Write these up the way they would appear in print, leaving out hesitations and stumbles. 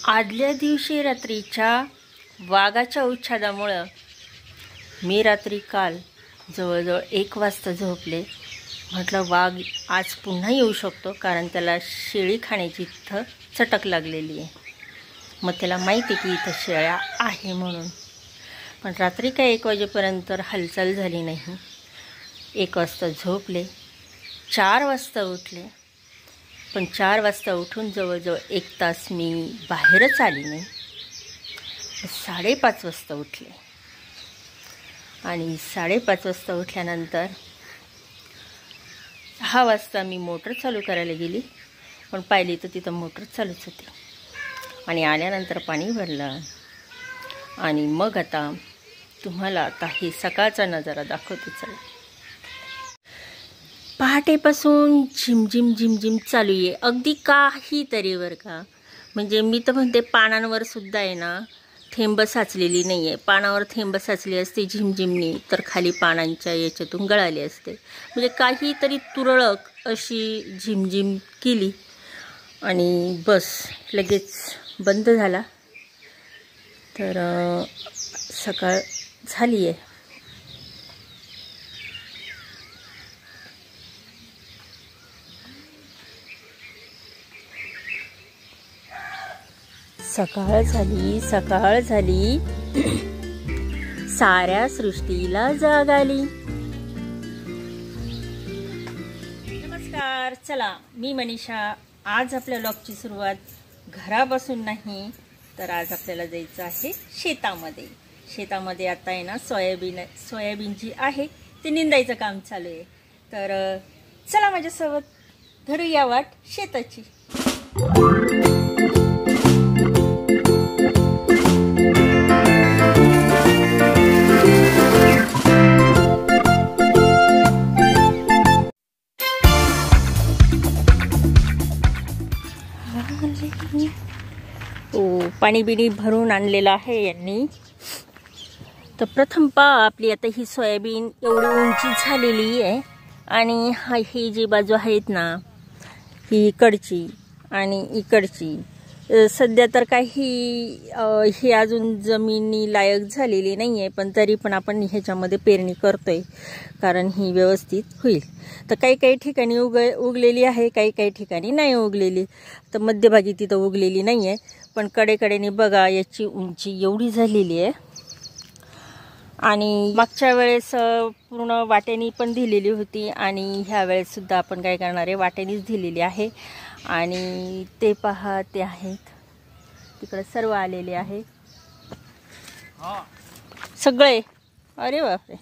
आदल्या दिवशी रात्रीच्या वाघाच्या उच्छादामुळं मी रात्री काल जवळजवळ 1 वाजता झोपले. म्हटलं वाघ आज पुन्हा येऊ शकतो, कारण त्याला शेळी खाण्याची इथं चटक लागलेली आहे. मग त्याला माहिती की इथं शेळ्या आहे म्हणून. पण रात्री काय 1 वाजेपर्यंत हालचाल झाली नाही. 1 वाजता झोपले, 4 वाजता उठले. पण 4 वाजता उठून जवळजवळ 1 तास मी बाहेरच आली नाही. 5:30 वाजता उठले आणि 5:30 वाजता उठल्यानंतर 6 वाजता मी मोटर चालू करायला गेली. पण पाहिली तर तिथं मोटर चालूच होती. आणि आल्यानंतर पाणी भरलं. आणि मग आता तुम्हाला आता हे सकाळचा नजारा दाखवते. चला, पहाटेपासून झिमझिम झिमझिम चालू आहे. अगदी काहीतरी बरं का. म्हणजे मी तर म्हणते पानांवर सुद्धा आहे ना थेंब साचलेली नाही आहे. पानावर थेंब साचली असते झिमझिमनी तर खाली पानांच्या याच्यातून गळाली असते. म्हणजे काहीतरी तुरळक अशी झिमझिम केली आणि बस लगेच बंद झाला. तर सकाळ झाली आहे. सकाळ झाली साऱ्या सृष्टीला जाग आली. नमस्कार. चला, मी मनीषा. आज आपल्या व्लॉगची सुरुवात घरापासून नाही, तर आज आपल्याला जायचं आहे शेतामध्ये. शेतामध्ये आता आहे ना सोयाबीन जी आहे ते निंदायचं काम चालू आहे. तर चला माझ्यासोबत धरूया वाट शेताची. पाणी बिणी भरून आणलेलं आहे यांनी. तर प्रथम आपली आता ही सोयाबीन एवढी उंची झालेली आहे. आणि ही जी बाजू आहेत ना, ही इकडची आणि इकडची सध्या तर काही ही अजून जमिनी लायक झालेली नाही आहे. पण तरी पण आपण ह्याच्यामध्ये पेरणी करतोय कारण ही व्यवस्थित होईल. तर काही ठिकाणी उगलेली आहे, काही ठिकाणी नाही उगलेली. तर मध्यभागी तिथं उगलेली नाही आहे. पण कडेकडेने बघा याची उंची एवढी झालेली आहे. आणि मागच्या वेळेस पूर्ण वाट्यानी पण दिलेली होती आणि ह्या वेळेस सुद्धा आपण काय करणार आहे, वाट्यानीच दिलेली आहे. आणि ते पहा, ते आहेत तिकडे सर्व आलेले आहे सगळे. अरे बापरे,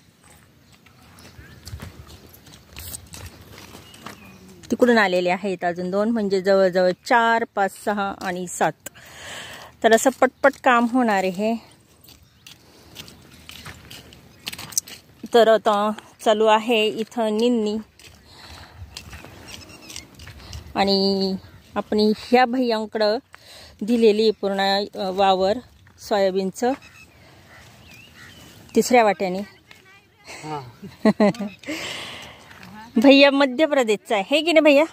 तिकडून आलेले आहेत अजून 2, म्हणजे जवळजवळ 4, 5, 6 आणि 7. तर असं पटपट काम होणार आहे. तर आता चालू आहे इथं निंदणी. आणि आपण ह्या भैयांकडं दिलेली पूर्ण वावर सोयाबीनचं 3ऱ्या वाट्याने. भैया मध्य प्रदेशचा आहे की नाही भैया?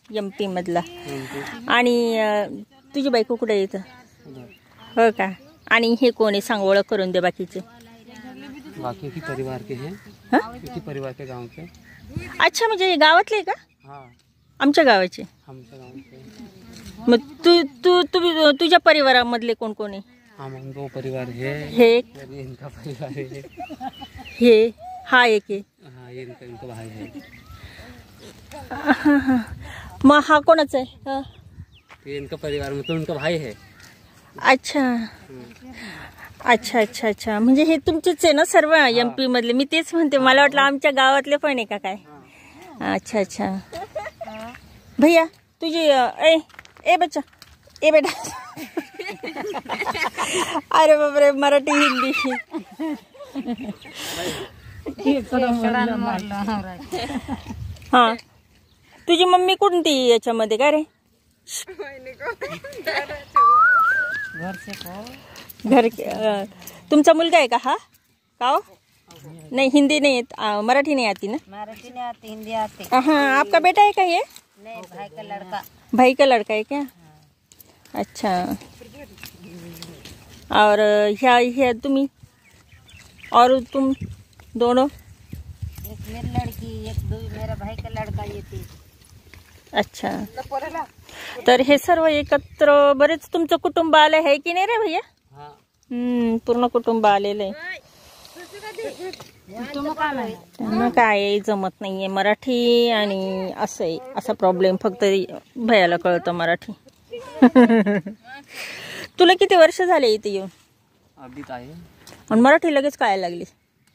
MP मधला. आणि तुझी बायको कुठे येतं? हो का. आणि हे कोण आहे सांग, ओळख करून दे बाकीचे. बाकी की परिवार के हैं. किती परिवार के गांव के. अच्छा, म्हणजे गावातले का? हाँ, आमच्या गावाचे. आमच्या गावाचे. मग तुझ्या परिवारामधले कोण कोण आहे? हम 2 परिवार है. हे इनका परिवार है. हे हा एक आहे. हाँ, ये इनका भाई है. मग हा कोणाचा आहे? ये इनका परिवार में तो उनका भाई है. अच्छा अच्छा अच्छा अच्छा. म्हणजे हे तुमचेच आहे ना सर्व MP मधले? मी तेच म्हणते, मला वाटलं आमच्या गावातले पण आहे का काय. अच्छा अच्छा. भैया तुझी ए बच्चा, ए बेटा. अरे बापरे, मराठी हिंदी. हा, तुझी मम्मी कोणती याच्यामध्ये का रे? घर तुमचा मुलगा आहे का हा? का हो? नहीं, हिंदी नहीं, मराठी नहीं आती ना? मराठी नहीं आती, हिंदी आती। हाँ, आपका बेटा है क्या ये? नहीं, भाई का लड़का। भाई का लड़का है क्या? अच्छा। और ह्या तुम्ही और तुम दोनों? एक मेरी लड़की, एक दो मेरा भाई का लड़का येते. अच्छा, तर हे सर्व एकत्र बरेच तुमचं कुटुंब आलं आहे की नाही रे भैया? पूर्ण कुटुंब आलेलं आहे. त्यांना काय जमत नाहीये मराठी आणि असं आहे, असा प्रॉब्लेम फक्त भैयाला कळतं मराठी. तुला किती वर्ष झाले इथे येऊन? अभी तो आए. आणि मराठी लगेच कळायला लागली?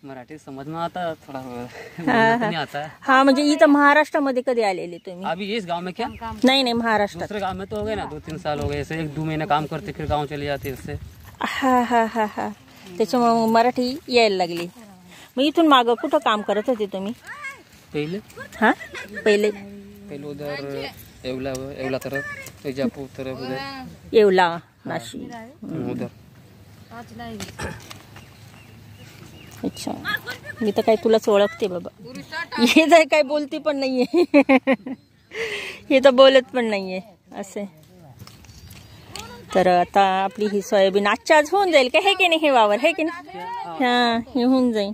मराठी समझ में आता थोड़ा हाँ, नहीं आता है. हा म्हणजे इथं महाराष्ट्रामध्ये कधी आलेले तुम्ही? अभी इस गांव में क्या? नाही महाराष्ट्रात. दूसरे गांव में तो हो गए ना, 2-3 साल हो गए. ऐसे 1-2 महीने काम करते फिर गांव चले जाते इससे. हा हा हा हा, त्याच्यामुळे मराठी यायला लागली. मग इथून मागं कुठं काम करत होते तुम्ही? पहले हा पहिले उधर येवला तरफ, विजापूर तरफ उधर. येवला, नाशिक. उधर. अच्छा, मी तर काय तुलाच ओळखते बाबा. हे जर काय बोलती पण नाहीये. हे तर बोलत पण नाहीये असे. तर आता आपली ही सोयाबीन आजच्या आज होऊन जाईल का, हे की नाही हे वावर, हे की नाही? हा, हे होऊन जाईल.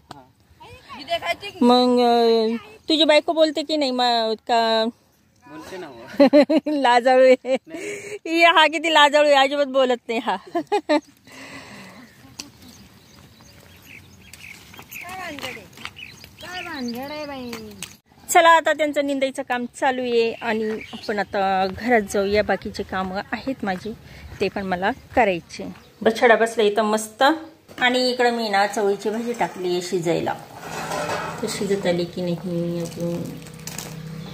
मग तुझी बायको बोलते की नाही का? बोलते ना. लाजाळू आहे हा, किती लाजाळू आहे, अजिबात बोलत नाही हा. चला आता त्यांचं निंदायचं काम चालू आहे आणि आपण आता घरात जाऊया. बाकीचे कामं आहेत माझी, ते पण मला करायचे. बछडा बसला इथं मस्त. आणि इकडं मी ना चवळीची भाजी टाकली आहे शिजायला. तर शिजत आली की नाही अजून?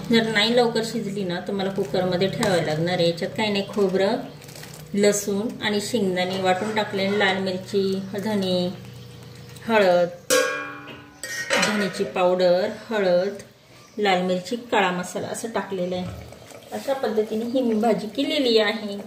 जर नाही लवकर शिजली ना तर मला कुकरमध्ये ठेवायला लागणार आहे. याच्यात काही नाही, खोबरं, लसूण आणि शेंगदाणे वाटून टाकले, लाल मिरची, धणे, हळद, धण्याची पावडर, हळद, लाल मिरची, काळा मसाला असं टाकलेलं आहे. अशा पद्धतीने ही मी भाजी केलेली आहे.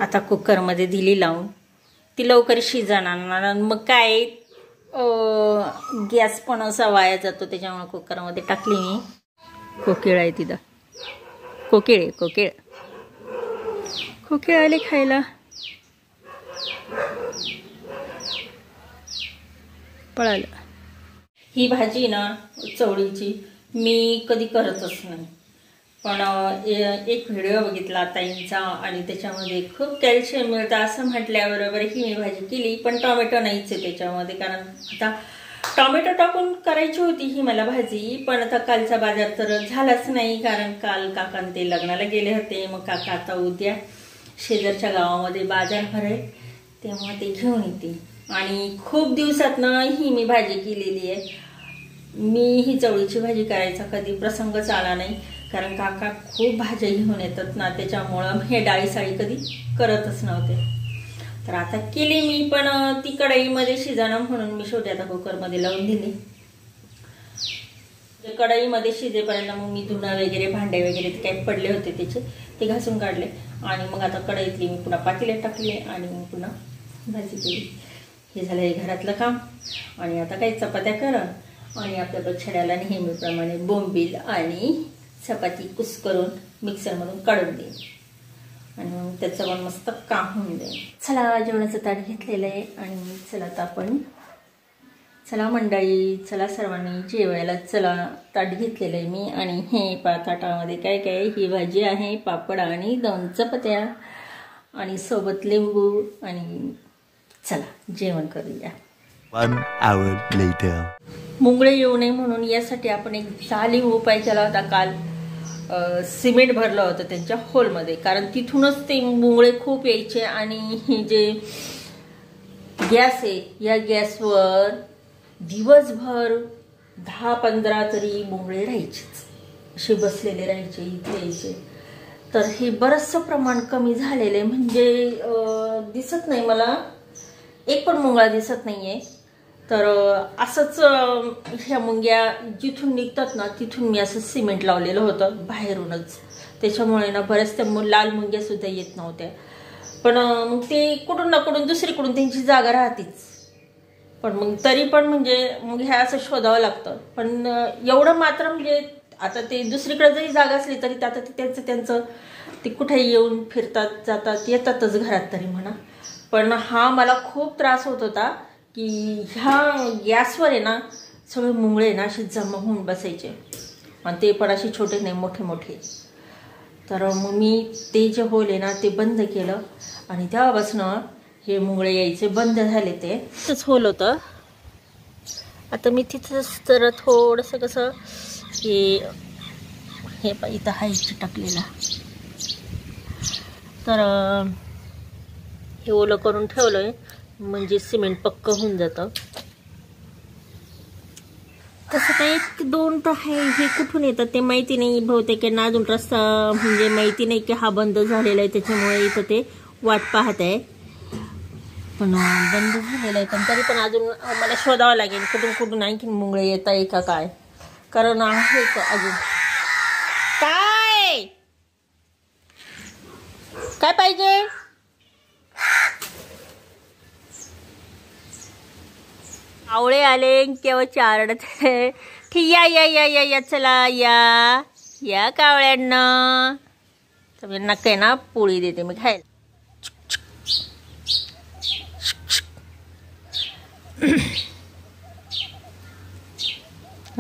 आता कुकरमध्ये दिली लावून, ती लवकर शिजणार. मग काय गॅस पण असा वाया जातो, त्याच्यामुळे कुकरमध्ये टाकली मी. कोकिळ आहे तिथं, कोकिळ आले खायला. पळालं. ही भाजी ना चवळीची मी कधी करतच नाही, पण एक व्हिडिओ बघितला ताईंचा आणि त्याच्यामध्ये खूप कॅल्शियम मिळतं असं म्हटल्याबरोबर ही मी भाजी केली. पण टोमॅटो नाहीच आहे त्याच्यामध्ये, कारण आता टोमॅटो टाकून करायची होती ही मला भाजी. पण आता कालचा बाजार तर झालाच नाही, कारण काल काका ते लग्नाला गेले होते. मग काका आता उद्या शेजारच्या गावामध्ये बाजार भरेल तेव्हा ते घेऊन येते. आणि खूप दिवसातनं ही मी भाजी केलेली आहे. मी ही चवळीची भाजी करायचा कधी प्रसंगच आला नाही, कारण काका खूप भाज्या घेऊन येतात ना, त्याच्यामुळं हे डाळी कधी करतच नव्हते. तर आता केली मी, पण ती कढईमध्ये शिजाणं म्हणून मी शेवटी आता कुकरमध्ये लावून दिली. कढईमध्ये शिजेपर्यंत मग मी धुणं वगैरे, भांडे वगैरे ते काही पडले होते त्याचे, ते घासून काढले. आणि मग आता कढईतली मी पुन्हा पातेल्यात टाकले आणि मग पुन्हा भाजी केली. हे झालं हे घरातलं काम. आणि आता काही चपात्या करा आणि आपल्या बछड्याला नेहमीप्रमाणे बोंबील आणि चपाती कुस्करून मिक्सरमधून काढून देईन आणि मग त्याचं पण मस्त काम होऊन जाईल. चला जेवणाचं ताट घेतलेलं आहे आणि चला आता आपण, चला मंडळी, चला सर्वांनी जेवायला. चला ताट घेतलेलं आहे मी आणि हे ताटामध्ये काय काय, ही भाजी आहे, पापड आणि 2 चपात्या आणि सोबत लिंबू. आणि चला जेवण करूया. 1 hour later. मुंगळे येऊ नये म्हणून यासाठी आपण एक जालीम उपाय केला होता. काल सिमेंट भरलं होतं त्यांच्या होलमध्ये, कारण तिथूनच ते मुंगळे खूप यायचे. आणि हे जे गॅस आहे या गॅसवर दिवसभर 10-15 तरी मुंगळे राहायचेच, असे बसलेले राहायचे, इथे यायचे. तर हे बरंचसं प्रमाण कमी झालेलं आहे, म्हणजे दिसत नाही मला, एक पण मुंगळा दिसत नाहीये. तर असंच ह्या मुंग्या जिथून निघतात ना तिथून मी असं सिमेंट लावलेलं होतं बाहेरूनच, त्याच्यामुळे ना बऱ्याच त्या लाल मुंग्या सुद्धा येत नव्हत्या. पण मग ते कुठून ना कुठून दुसरीकडून त्यांची जागा राहतेच. पण मग तरी पण म्हणजे मग हे असं शोधावं लागतं. पण एवढं मात्र म्हणजे आता ते दुसरीकडे जरी जागा असली तरी आता ते त्यांचं ते कुठे येऊन फिरतात जातात येतातच घरात तरी म्हणा. पण हा मला खूप त्रास होत होता की ह्या गॅसवर आहे ना सगळे मुंगळे ना असे जमा होऊन बसायचे आणि ते पण असे छोटे नाही मोठे मोठे. तर मग मी ते जे होल आहे ना ते बंद केलं आणि तेव्हापासून हे मुंगळे यायचे बंद झाले. ते तसंच होल होतं. आता मी तिथंच तर थोडंसं कसं हे इथं हाय चिटकलेला तर हे ओलं करून ठेवलंय म्हणजे सिमेंट पक्क होऊन जातं. तसं काय 1-2 तर आहे. हे कुठून येतात ते माहिती नाही. बहुतेक ना अजून रस्ता म्हणजे माहिती नाही की हा बंद झालेला आहे त्याच्यामुळे इथं ते वाट पाहत आहे. पण बंद झालेलं आहे पण तरी पण अजून मला शोधावं लागेल कुठून कुठून आणखी मुंगळे येत आहे का काय. कारण आहे का अजून काय काय पाहिजे. आवळे आले केव्हा चारडत ठीक. या या या या या चला या या कावळ्यांना. त्यांना काय ना पोळी देते मी खायला.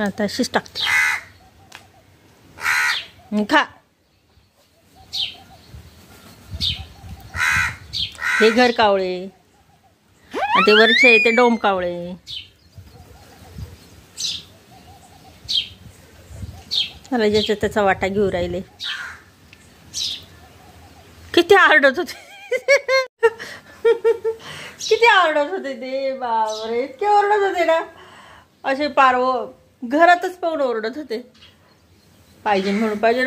आता अशीच टाकते खा. हे घर कावळे आणि ते वरचे ते डोम कावळे. मला ज्याच्या त्याचा वाटा घेऊ राहिले. किती आरडत होते किती आरडत होते ते बापरे. इतके ओरडत होते ना असे पारव घरातच पाहून ओरडत होते. पाहिजे म्हणून पाहिजे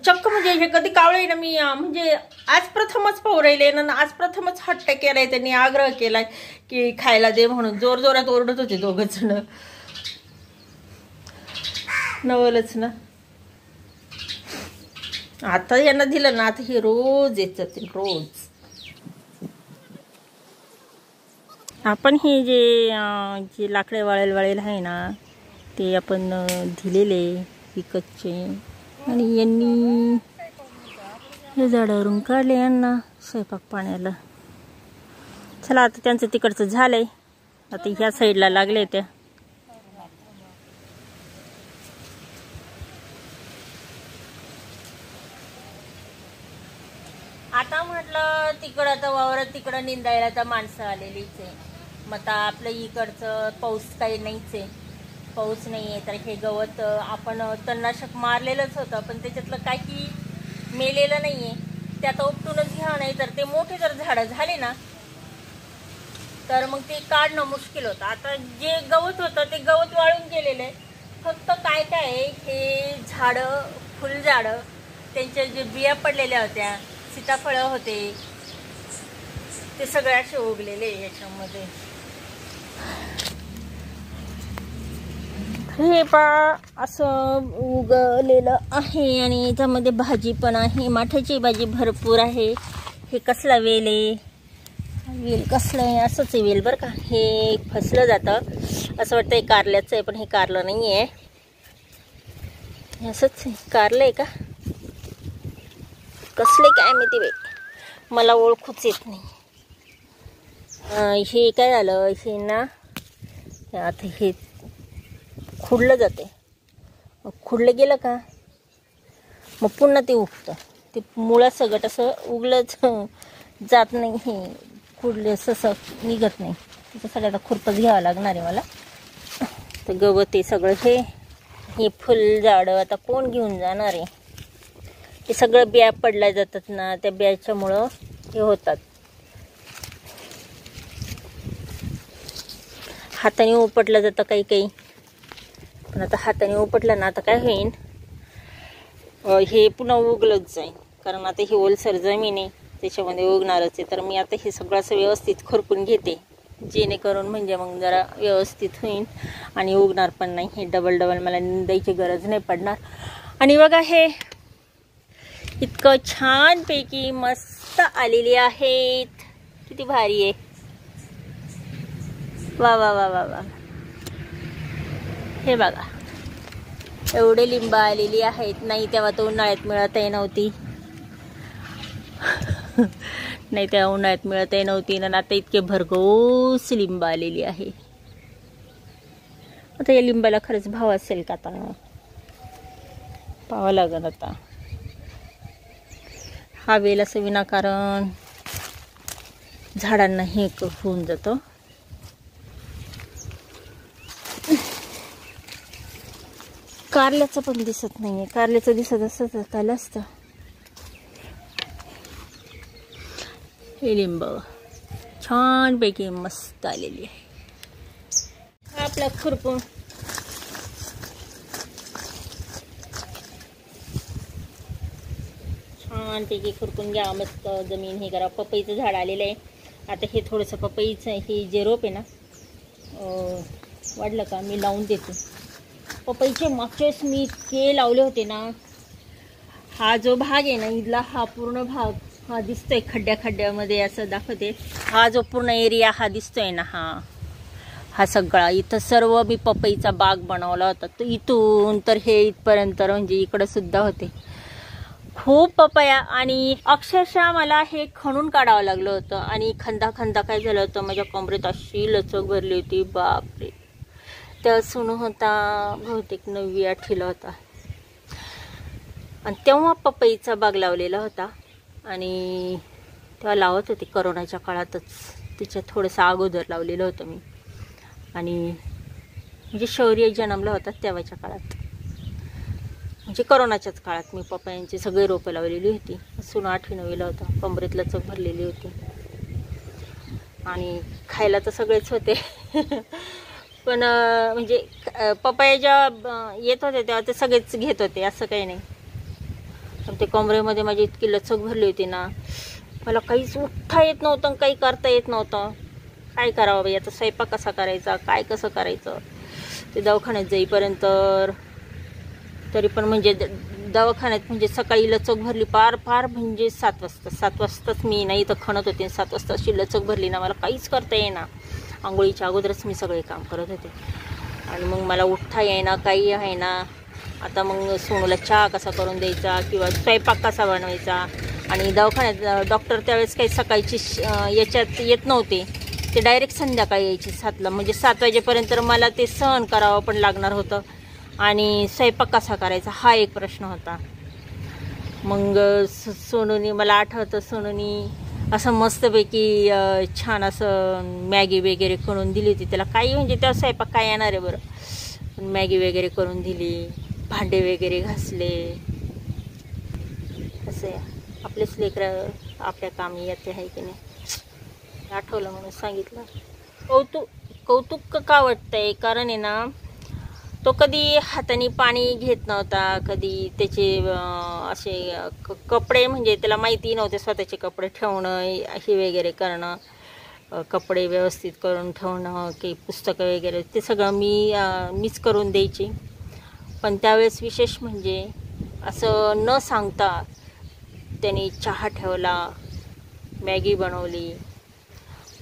चक्क म्हणजे हे कधी कावळे ना मी म्हणजे आज प्रथमच पाहू राहिले ना. आज प्रथमच हट्ट केलाय त्यांनी आग्रह केलाय की खायला दे म्हणून. जोर जोरात ओरडत होते दोघच जण. नवलच ना. आता यांना दिलं ना आता हे रोज येत जातील रोज. आपण हे जे लाकडे वाळेल आहे ना ते आपण दिलेले विकतचे आणि यांनी हे झाडावरून काढले यांना स्वयंपाक पाण्याला. चला आता त्यांचं तिकडचं झालंय. आता ह्या साईडला लागले त्या. आता म्हटलं तिकडं आता वावरात तिकडं निंदायला तर माणसं आलेलीच आहे. मग आता आपलं इकडचं पाऊस काही नाहीच आहे. पाऊस नाही आहे तर हे गवत आपण तणनाशक मारलेलंच होतं पण त्याच्यातलं काही मेलेलं नाही आहे. ते आता उपटूनच घ्या. नाही तर ते मोठे जर झाडं झाले ना तर मग ते काढणं मुश्किल होतं. आता जे गवत होतं ते गवत वाळून गेलेलं आहे. फक्त काय काय आहे हे झाडं फुलझाडं त्यांच्या जे बिया पडलेल्या होत्या सीताफळं होते ते सगळे असे उगलेले याच्यामध्ये. हे पा असं उगलेलं आहे आणि याच्यामध्ये भाजी पण आहे. माठाची भाजी भरपूर आहे. हे कसला वेल आहे. वेल कसलं आहे असंच आहे वेल बरं का. हे फसलं जातं असं वाटतं. हे कारल्याचं आहे पण हे कारलं नाही आहे. असंच कारलं आहे का कसले काय माहिती बाई मला ओळखूच येत नाही. हे काय झालं हे ना आता हे खुडलं जाते. मग खुडलं गेलं का मग पुन्हा ते उगतं. ते मुळा सगळं असं उगलंच जात नाही. हे खुडले असं निघत नाही. त्याच्यासाठी आता खुरपच घ्यावं लागणार आहे मला. तर गवत ते सगळं हे फुलझाडं आता कोण घेऊन जाणार आहे. ते सगळं बिया पडल्या जातात ना त्या बियाच्यामुळं हे होतात. हाताने उपटलं जातं काही काही पण आता हाताने उपटलं ना आता काय होईल हे पुन्हा उगलच जाईल. कारण आता ही ओलसर जमीन आहे त्याच्यामध्ये उगणारच आहे. तर मी आता हे सगळं असं व्यवस्थित खुरपून घेते जेणेकरून म्हणजे मग जरा व्यवस्थित होईल आणि उगणार पण नाही. हे डबल मला निंदायची गरज नाही पडणार. आणि बघा इतकं छानपैकी मस्त आलेली आहेत. किती भारी आहे. वा वा वा वा वा. हे बघा एवढे लिंब आलेली आहेत. नाही तेव्हा तर उन्हाळ्यात मिळतही नव्हती. नाही तेव्हा उन्हाळ्यात मिळतही नव्हती आणि आता इतके भरघोस लिंब आलेली आहे. आता या लिंबाला खरंच भाव असेल का? आता पाहावं लागेल. आता हा वेल असं विनाकारण झाडांना हे होऊन जातो. कारल्याचं पण दिसत नाहीये. कारल्याचं दिसत असतं तर त्याला असतं. हे लिंब छानपैकी मस्त आलेली आहे. आपला खुरपून छानपैकी खुरपून घ्या. मस्त जमीन हे करा. पपईचं झाड आलेलं आहे. आता हे थोडंसं पपईचं हे जे रोप आहे ना वाढलं का मी लावून देते. पपईचे मागच्या वेळेस मी इतके लावले होते ना. हा जो भाग आहे ना इथला हा पूर्ण भाग हा दिसतोय खड्ड्यामध्ये असं दाखवते. हा जो पूर्ण एरिया हा दिसतोय ना हा सगळा इथं सर्व मी पपईचा बाग बनवला होता. तो इथून तर हे इथपर्यंत म्हणजे इकडं सुद्धा होते खूप पपया. आणि अक्षरशः मला हे खणून काढावं लागलं होतं. आणि खंदा काय झालं होतं माझ्या कमरेत अशी लचक भरली होती. बापरे. त्या सुनू होता बहुतेक 9वी-8वीला होता. आणि तेव्हा पपईचा बाग लावलेला होता. आणि तेव्हा लावत होते करोनाच्या काळातच. तिच्या थोडंसं अगोदर लावलेलं होतं मी. आणि म्हणजे शौर्य जन्मला होता तेव्हाच्या काळात म्हणजे करोनाच्याच काळात मी पपयांची सगळे रोपं लावलेली होती. सुन 8वी-9वीला होता. कमरेत लचक भरलेली होती. आणि खायला तर सगळेच होते. पण म्हणजे पपया जेव्हा येत होते तेव्हा ते सगळेच घेत होते असं काही नाही. पण ते कमरेमध्ये माझी इतकी लचक भरली होती ना मला काहीच उठता येत नव्हतं. काही करता येत नव्हतं. काय करावं बाई आता. स्वयंपाक कसा करायचा काय कसं करायचं. ते दवाखान्यात जाईपर्यंत तरी पण म्हणजे दवाखान्यात म्हणजे सकाळी लचक भरली पार म्हणजे 7 वाजताच मी नाही तर खणत होते. 7 वाजता अशी लचक भरली ना मला काहीच करता येईना. आंघोळीच्या अगोदरच मी सगळे काम करत होते. आणि मग मला उठता येईना काही आहे ना. आता मग सोनूला चहा कसा करून द्यायचा किंवा स्वयंपाक कसा बनवायचा. आणि दवाखान्यात डॉक्टर त्यावेळेस काही सकाळची याच्यात येत नव्हते. ते डायरेक्ट संध्याकाळी यायची 7ला. म्हणजे 7 वाजेपर्यंत मला ते सहन करावं पण लागणार होतं. आणि स्वयंपाक कसा करायचा हा एक प्रश्न होता. मग सोनूनी मला आठवतं सोनूनी असं मस्तपैकी छान असं मॅगी वगैरे करून दिली होती त्याला. काही म्हणजे त्या स्वयंपाक काय येणार आहे बरं. पण मॅगी वगैरे करून दिली. भांडे वगैरे घासले. असं आपलेच लेकरं आपल्या कामी येते आहे की नाही. आठवलं म्हणून सांगितलं. कौतुक का वाटतंय कारण आहे ना तो कधी हाताने पाणी घेत नव्हता. कधी त्याचे असे कपडे म्हणजे त्याला माहिती नव्हते स्वतःचे कपडे ठेवणं हे वगैरे करणं. कपडे व्यवस्थित करून ठेवणं की पुस्तकं वगैरे ते सगळं मीच करून द्यायची. पण त्यावेळेस विशेष म्हणजे असं न सांगता त्याने चहा ठेवला. मॅगी बनवली.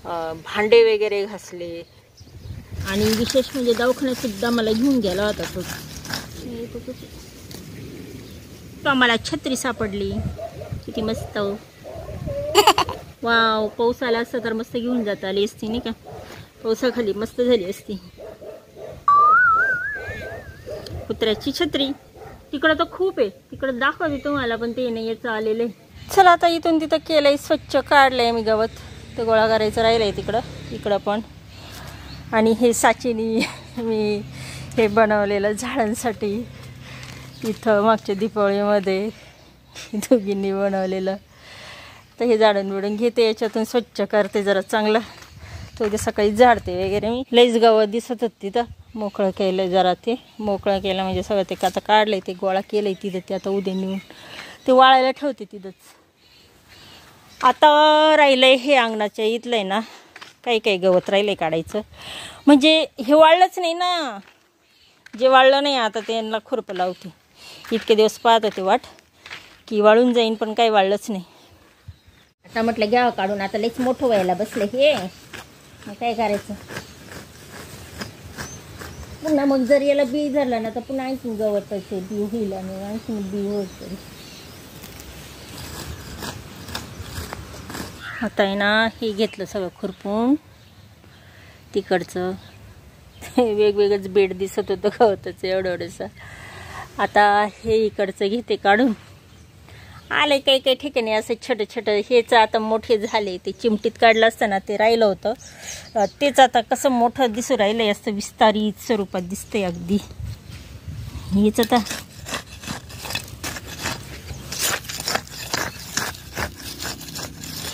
भांडे वगैरे घासले. आणि विशेष म्हणजे दवाखान्यात सुद्धा मला घेऊन गेला होता तो. मला छत्री सापडली. किती मस्त. वाव. पाऊस आला असता तर मस्त घेऊन जाता आली असती नाही का. पावसाखाली मस्त झाली असती. कुत्र्याची छत्री तिकडं तर खूप आहे. तिकडं दाखवते तुम्हाला पण ते नाही याचं आलेलं आहे. चला आता इथून तिथं केलंय स्वच्छ काढलंय मी गवत. ते गोळा करायचं राहिलंय इकडं पण. आणि हे साचीनी मी हे बनवलेलं झाडांसाठी इथं मागच्या दीपावळीमध्ये दोघींनी बनवलेलं. तर हे झाडून बिडून घेते याच्यातून स्वच्छ करते जरा चांगलं. तो उद्या सकाळी झाडते वगैरे. मी लईच गवत दिसत होत तिथं. मोकळं केलं जरा. ते मोकळं केलं म्हणजे सगळं ते आता काढलंय ते गोळा केलंय तिथं. ते आता उद्या नेऊन ते वाळायला ठेवते तिथंच. आता राहिलंय हे अंगणाच्या इथलं आहे ना काही गवत राहिलंय काढायचं. म्हणजे हे वाळलंच नाही ना. जे वाळलं नाही आता त्यांना खुरपं लावते. इतके दिवस पाहत होते वाट की वाळून जाईन, पण काही वाळलंच नाही. आता म्हटलं घ्यावं काढून, आता लईच मोठं व्हायला बसले हे, मग काय करायचं. पुन्हा मग जर याला बी झालं ना तर पुन्हा आणखीन गवताचे बी होईल आणि आणखीन बी होत. आता आहे ना हे घेतलं सगळं खुरपून, तिकडचं वेगवेगळंच बेड दिसत होतं गवताचं एवढंसं. आता हे इकडचं घेते काढून. आले काही काही ठिकाणी असं छोटं छोटं, हेच आता मोठे झाले. ते चिमटीत काढलं असताना ते राहिलं होतं, तेच आता कसं मोठं दिसू राहिलंय, असं विस्तारित स्वरूपात दिसतंय अगदी. हेच आता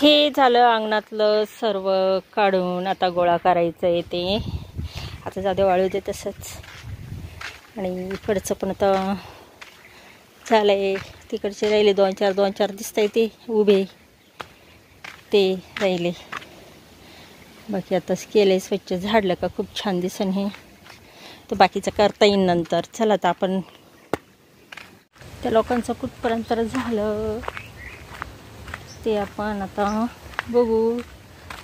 हे झालं अंगणातलं सर्व काढून. आता गोळा करायचं आहे ते. आता जाऊ दे वाळू दे तसंच. आणि इकडचं पण आता झालं आहे. तिकडचे राहिले दोन चार दिसत आहे ते उभे, ते राहिले. बाकी आताच केलं आहे, स्वच्छ झाडलं का खूप छान दिसन हे. तर बाकीचं करता येईल नंतर. चला आता आपण त्या लोकांचं कुठपर्यंत झालं ते आपण आता बघू.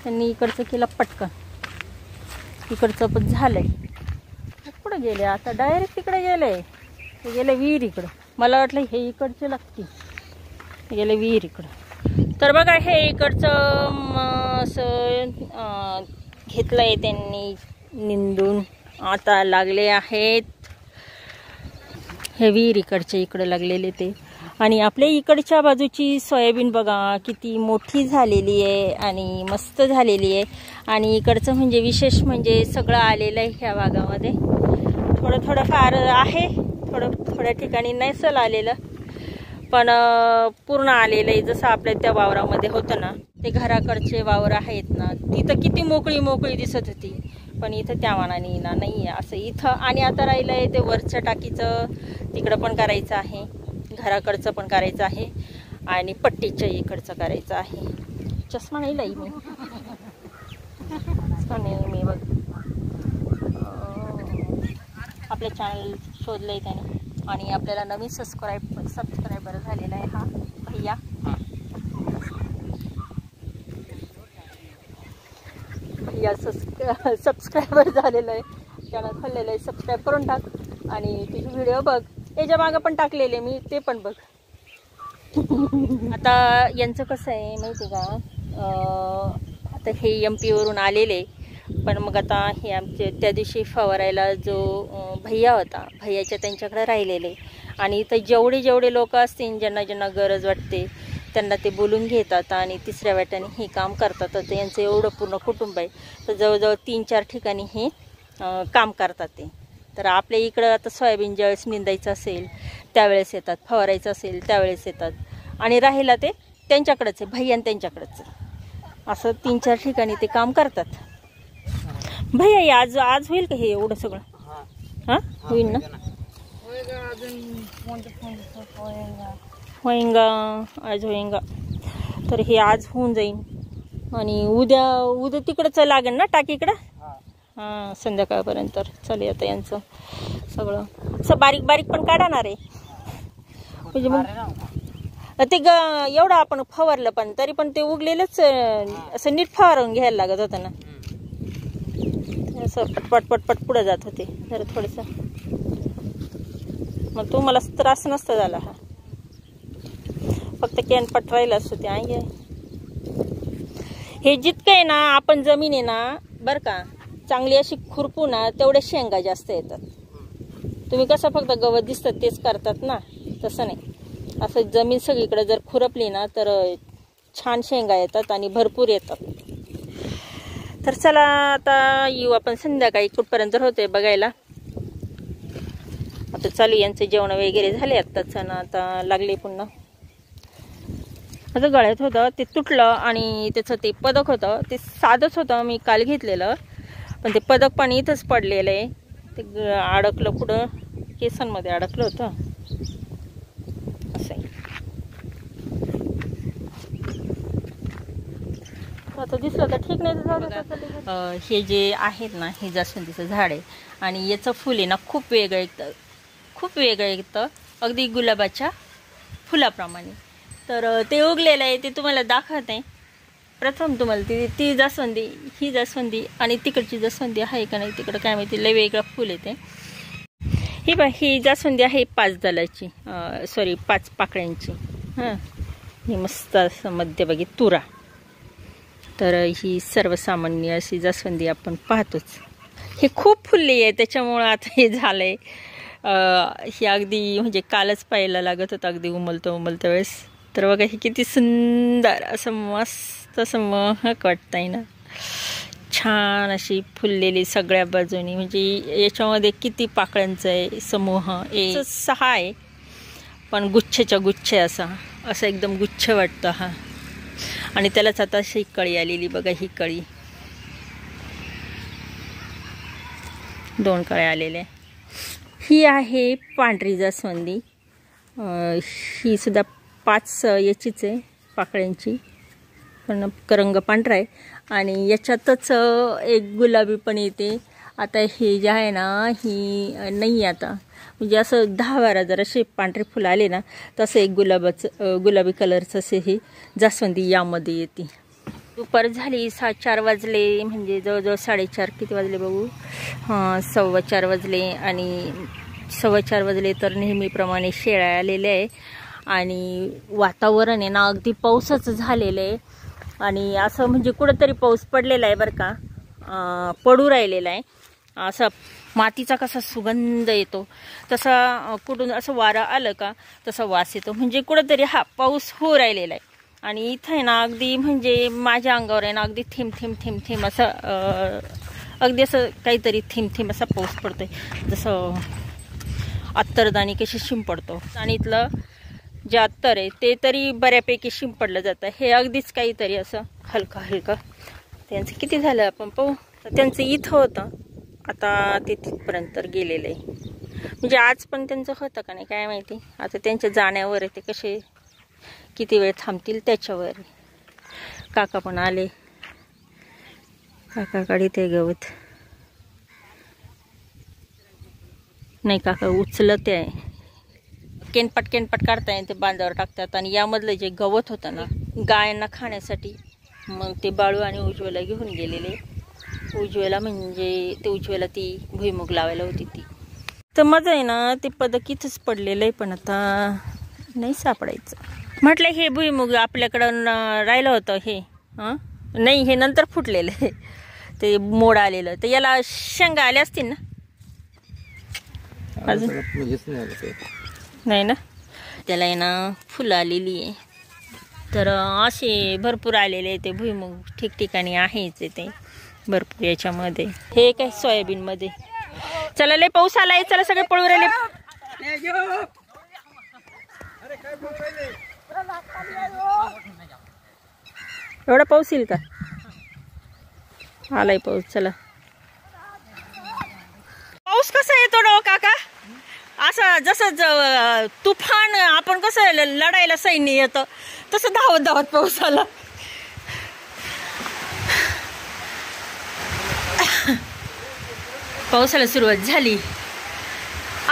त्यांनी इकडचं केलं पटकन, इकडचं पण झालंय. कुठं गेले आता, डायरेक्ट तिकडे गेले. ते गेले विहीर इकडं. मला वाटलं हे इकडचे लागतील, ते गेले विहीर इकडं. तर बघा हे इकडचं असं घेतलंय त्यांनी निंदून. आता लागले आहेत हे विहीर इकडचे, इकडं लागलेले ते. आणि आपल्या इकडच्या बाजूची सोयाबीन बघा किती मोठी झालेली आहे आणि मस्त झालेली आहे. आणि इकडचं म्हणजे विशेष म्हणजे सगळं आलेलं आहे ह्या भागामध्ये. थोडं फार आहे, थोड्या ठिकाणी नैसल आलेलं, पण पूर्ण आलेलं आहे. जसं आपल्या त्या वावरामध्ये होतं ना, ते घराकडचे वावर आहेत ना, तिथं किती मोकळी दिसत होती, पण इथं त्या मानाने ना नाही आहे असं इथं. आणि आता राहिलं आहे ते वरच्या टाकीचं, तिकडं पण करायचं आहे, घराकडचं पण करायचं आहे आणि पट्टीच्या इकडचं करायचं आहे. चष्मा नाही लाई मी बघ. आपलं चॅनल शोधलं आहे त्याने आणि आपल्याला नवीन सबस्क्रायबर झालेला आहे हा भैया. भैया सबस्क्रायबर झालेलं आहे, चॅनल खोललेलं आहे. सबस्क्राईब करून टाक आणि तुझे व्हिडिओ बघ. याच्या मागं पण टाकलेले मी, ते पण बघ. आता यांचं कसं आहे माहिती का, आता हे MP वरून आलेले, पण मग आता हे आमचे त्या दिवशी फवारायला जो भैया होता, भैयाच्या त्यांच्याकडे राहिलेले. आणि इथं जेवढे लोक असतील ज्यांना गरज वाटते त्यांना ते बोलून घेतात आणि तिसऱ्या वाट्याने हे काम करतात. तर यांचं एवढं पूर्ण कुटुंब आहे, तर जवळजवळ 3-4 ठिकाणी हे काम करतात ते. तर आपल्या इकडं आता सोयाबीन ज्यावेळेस निंदायचं असेल त्यावेळेस येतात, फवारायचं असेल त्यावेळेस येतात. आणि राहिला ते त्यांच्याकडेच आहे, भैया त्यांच्याकडेच असं 3-4 ठिकाणी ते काम करतात. भैया आज होईल का हे एवढं सगळं? हां होईल ना, होईंगा आज होईंगा. तर हे आज होऊन जाईल आणि उद्या तिकडंच लागेल ना टाकीकडं. हां संध्याकाळपर्यंत. चालेल आता यांचं सगळं असं बारीक पण काढणार आहे म्हणजे मग ते एवढं आपण फवारलं पण तरी पण ते उगलेलंच असं नीट फवारून घ्यायला लागत होतं ना, असं पटपट पुढे जात होते जरा थोडंसं. मग तुम्हाला त्रास नसता झाला, हा फक्त कॅन पटवायला असतो ते आहे. हे जितकं आहे ना आपण जमीन आहे ना बरं का चांगली अशी खुरपू ना तेवढे शेंगा जास्त येतात. तुम्ही कसं फक्त गवत दिसतं तेच करतात ना, तसं नाही. असं जमीन सगळीकडे जर खुरपली ना तर छान शेंगा येतात आणि भरपूर येतात. तर चला आता येऊ आपण संध्याकाळी कुठपर्यंत होते बघायला. आता चालू यांचं जेवण वगैरे झाले आत्ताच ना, आता लागले पुन्हा. आता गळ्यात होतं ते तुटलं आणि त्याचं ते पदक होतं ते साधंच होतं, मी काल घेतलेलं, पण ते पदक पण इथंच पडलेलं आहे. ते अडकलं पुढं केसांमध्ये अडकलं होतं असं आहे. आता दिसलं तर ठीक नाही. हे जे आहेत ना हे जास्वंदीचं झाड आहे आणि याचं फुल आहे ना खूप वेगळं येतं, अगदी गुलाबाच्या फुलाप्रमाणे. तर ते उगलेलं आहे ते तुम्हाला दाखवत आहे. प्रथम तुम्हाला ती जास्वंदी, ही जास्वंदी आणि तिकडची जास्वंदी आहे का नाही तिकडं काय माहिती, लय वेगळं फुल येते. ही जास्वंदी आहे 5 दलाची, 5 पाकळ्यांची. हां, ही मस्त असं मध्यभागी तुरा. तर ही सर्वसामान्य अशी जास्वंदी आपण पाहतोच. हे खूप फुलली आहे त्याच्यामुळं आता हे झालं आहे. ही अगदी म्हणजे कालच पाहायला लागत होतं अगदी उमलतं वेळेस. तर बघा ही किती सुंदर असं मस्त असं महक वाटतंय ना. छान अशी फुललेली सगळ्या बाजूनी. म्हणजे याच्यामध्ये किती पाकळ्यांचा आहे समूह, 6 आहे पण गुच्छच्या गुच्छ असं एकदम गुच्छ वाटतं हा. आणि त्यालाच आता अशी कळी आलेली बघा, ही कळी 2 कळ्या आलेल्या. ही आहे पांढरी जास्वंदी. ही सुद्धा 5 याचीच आहे पाकळ्यांची, पण रंग पांढरा आहे. आणि याच्यातच एक गुलाबी पण येते. आता हे जे आहे ना ही नाही आता, म्हणजे असं 10-12 जर असे पांढरे फुलं आले ना तसं एक गुलाबी कलरचं असे ही जास्वंदी यामध्ये येते. दुपार झाली, 4 वाजले, म्हणजे जवळजवळ 4:30 किती वाजले बघू, 4:15 वाजले. आणि 4:15 वाजले तर नेहमीप्रमाणे शेळ्या आलेल्या आहे. आणि वातावरण आहे ना अगदी पावसाचं झालेलं आहे. आणि असं म्हणजे कुठंतरी पाऊस पडलेला आहे बरं का, पडू राहिलेला आहे. असं मातीचा कसा सुगंध येतो तसा कुठून असं वारं आलं का तसा वास येतो. म्हणजे कुठंतरी हा पाऊस होऊ राहिलेला आहे. आणि इथं आहे ना अगदी म्हणजे माझ्या अंगावर आहे ना अगदी थेंब असं अगदी असं काहीतरी थेंब असा पाऊस पडतोय. जसं अत्तरदाणी कशी शिंपडतो आणि इथलं जे अत्तर आहे ते तरी बऱ्यापैकी शिंपडलं जातं. हे अगदीच काहीतरी असं हलकं. त्यांचं किती झालं आपण पाहू. त्यांचं इथं होतं, आता ते तिथपर्यंत गेलेलं आहे. म्हणजे आज पण त्यांचं होतं का नाही काय माहिती. आता त्यांच्या जाण्यावर आहे, ते कसे किती वेळ थांबतील त्याच्यावर. काका पण आले, काकाकडे ते गवत नाही, काका उचलत आहे. केनपट काढताय ते बांधावर टाकतात. आणि यामधलं जे गवत होतं ना गायांना खाण्यासाठी, मग ते बाळू आणि उज्ज्वला घेऊन गेलेले. उज्ज्वला ती भुईमुग लावायला होती ती. तर मजा आहे ना ते पदक इथंच पडलेलं आहे, पण आता नाही सापडायचं. म्हटलं हे भुईमुग आपल्याकडं राहिलं होतं हे, नाही हे नंतर फुटलेलं आहे, ते मोड आलेलं. तर याला शेंगा आल्या असतील ना अजून नाही ना. त्याला आहे ना फुलं आलेली आहे. तर असे भरपूर आलेले आहे ते भुईमुग, ठिकठिकाणी आहेच ते भरपूर याच्यामध्ये. हे काय सोयाबीनमध्ये. चला लय पाऊस आलाय, चला सगळे पळू राहिले. एवढा पाऊस येईल का, आलाय पाऊस. चला पाऊस कसा येतो ना काका, असं जसं तुफान आपण कसं लढायला सैन्य येतं तसं धावत पाऊस आला. पावसाला सुरुवात झाली.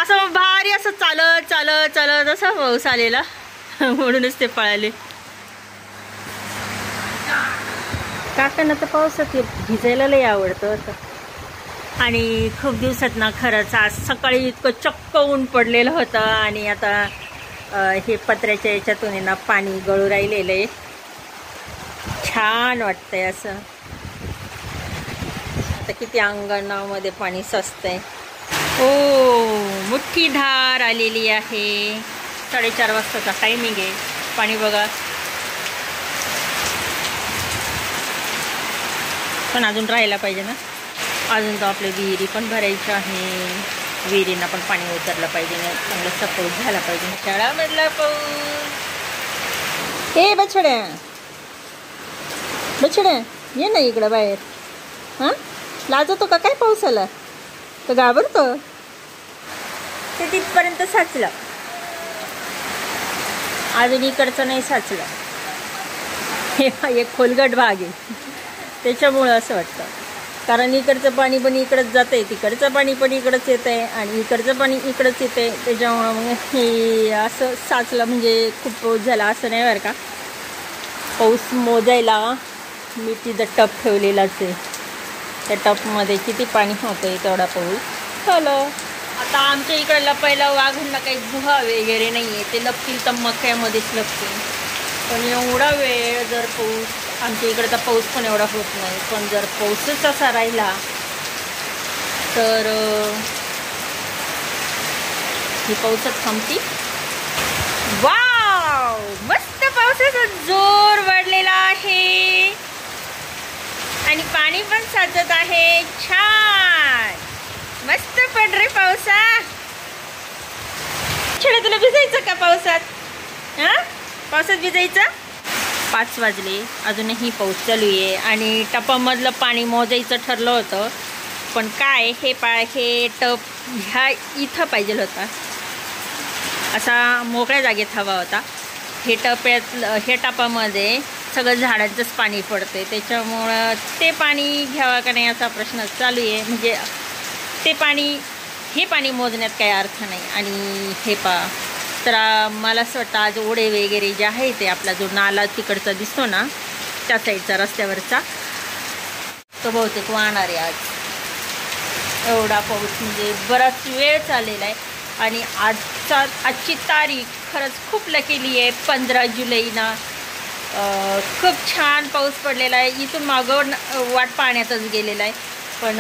असं भारी असं चालत असा पाऊस आलेला, म्हणूनच ते पळाले. काकांना तर पावसात भिजायला लय आवडतं असं. आणि खूप दिवसात ना खरंच आज सकाळी इतकं चक्क ऊन पडलेलं होतं. आणि आता हे पत्र्याच्या याच्यातून ना पाणी गळू राहिलेलं आहे. छान वाटतंय असं. आता किती अंगणामध्ये पाणी साचतंय. ओ मोठी धार आलेली आहे. 4:30 वाजताचा टायमिंग आहे. पाणी बघा, पण अजून राहायला पाहिजे ना. अजून तर आपल्या विहिरी पण भरायच्या आहे. विहिरींना पण पाणी उतरलं पाहिजे ना, चांगलं सपोर्ट झाला पाहिजे. शाळामधला पाऊस. हे बछड्या ये ना इकडं बाहेर. हां लाजतो का काय पावसाला, तर घाबरतो. ते तिथपर्यंत साचलं, अजून इकडचं नाही साचलं. हे एक खोलगट भाग आहे त्याच्यामुळं असं वाटतं. कारण इकडचं पाणी पण इकडंच जातंय, तिकडचं पाणी पण इकडंच येत आहे आणि इकडचं पाणी इकडंच येत आहे. त्याच्यामुळं मग हे असं साचलं म्हणजे खूप पाऊस झाला असं नाही बरं का. पाऊस मोजायला मी तिथं टप ठेवलेलाच आहे. त्या टपमध्ये किती पाणी होतं आहे तेवढा पाऊस झालं. आता आमच्या इकडला पहिला वाघांना काही गुहा वगैरे नाही आहे, ते लपतील तर मक्यामध्येच लपतील. पण एवढा वेळ जर पाऊस, आमच्या इकडचा पाऊस पण एवढा होत नाही, पण जर पाऊसच असा राहिला तर ही पाऊसच थांबती. वाव, मस्त पावसाचा जोर वाढलेला आहे आणि पाणी पण साचत आहे. छान मस्त पड रे पावसा. छेडा तुला भिजायचं का पावसात? हा, पावसात भिजायचं. 5 वाजले, अजूनही पाऊस चालू आहे आणि टपामधलं पाणी मोजायचं ठरलं होतं, पण काय हे टप ह्या इथं पाहिजे होता, असा मोकळ्या जागेत हवा होता. हे टपामध्ये सगळं झाडांचंच पाणी पडते, त्याच्यामुळं ते पाणी घ्यावं का नाही असा प्रश्न चालू आहे. म्हणजे हे पाणी मोजण्यात काही अर्थ नाही. आणि हे तर मला असं वाटतं आज ओढे वगैरे जे आहे ते आपला जो नाला तिकडचा दिसतो ना त्या साईडचा रस्त्यावरचा तो बहुतेक वाहणार आहे आज. एवढा पाऊस म्हणजे बराच वेळ चाललेला आहे. आणि आजची तारीख खरंच खूप लकीली आहे, 15 जुलैना. खूप छान पाऊस पडलेला आहे. इथून मागं वाट पाण्यातच गेलेला आहे, पण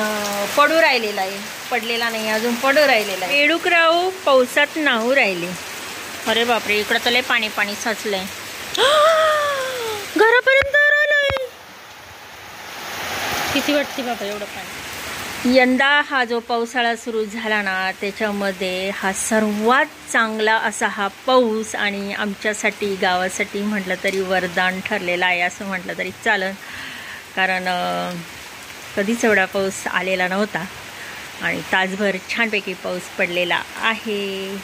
पडू राहिलेला आहे, पडलेला नाही अजून, पडू राहिलेला आहे. बेडूकराव पावसात नाहू राहिले. अरे बापरे, इकडं तर लय पाणी साचलंय, घरापर्यंत आलंय. किती वाटते बाबा एवढं पाणी. यंदा हा जो पावसाळा सुरू झाला ना त्याच्यामध्ये हा सर्वात चांगला असा हा पाऊस आणि आमच्यासाठी गावासाठी म्हटलं तरी वरदान ठरलेला आहे असं म्हटलं तरी चालेल. कारण कधीच एवढा पाऊस आलेला नव्हता आणि तासभर छानपैकी पाऊस पडलेला आहे.